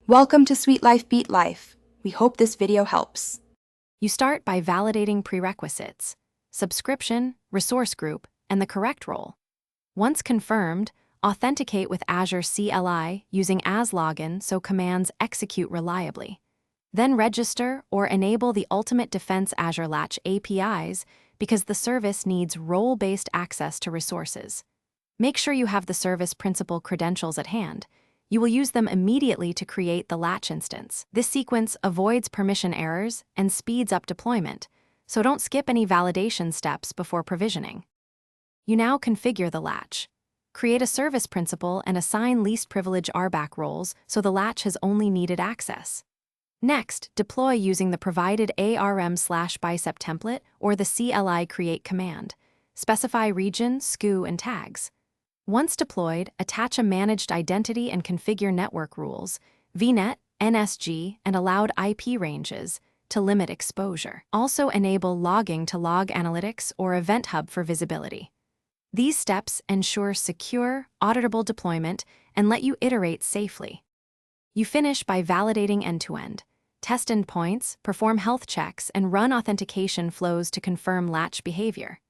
Welcome to Sweet Life Beat Life. We hope this video helps. You start by validating prerequisites, subscription, resource group, and the correct role. Once confirmed, authenticate with Azure CLI using as login so commands execute reliably. Then register or enable the Ultimate Defense Azure Latch APIs because the service needs role-based access to resources. Make sure you have the service principal credentials at hand. You will use them immediately to create the Latch instance. This sequence avoids permission errors and speeds up deployment, so don't skip any validation steps before provisioning. You now configure the Latch. Create a service principal and assign least privilege RBAC roles so the Latch has only needed access. Next, deploy using the provided ARM/bicep template or the CLI create command. Specify region, SKU, and tags. Once deployed, attach a managed identity and configure network rules, VNet, NSG, and allowed IP ranges to limit exposure. Also enable logging to log analytics or Event Hub for visibility. These steps ensure secure, auditable deployment and let you iterate safely. You finish by validating end-to-end. Test endpoints, perform health checks, and run authentication flows to confirm Latch behavior.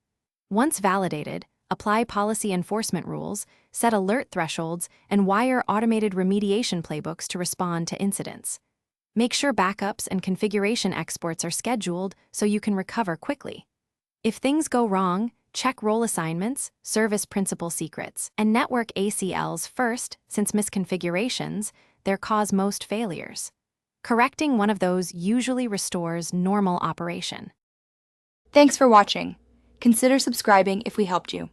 Once validated, apply policy enforcement rules, set alert thresholds, and wire automated remediation playbooks to respond to incidents. Make sure backups and configuration exports are scheduled so you can recover quickly. If things go wrong, check role assignments, service principal secrets, and network ACLs first, since misconfigurations cause most failures. Correcting one of those usually restores normal operation. Thanks for watching. Consider subscribing if we helped you.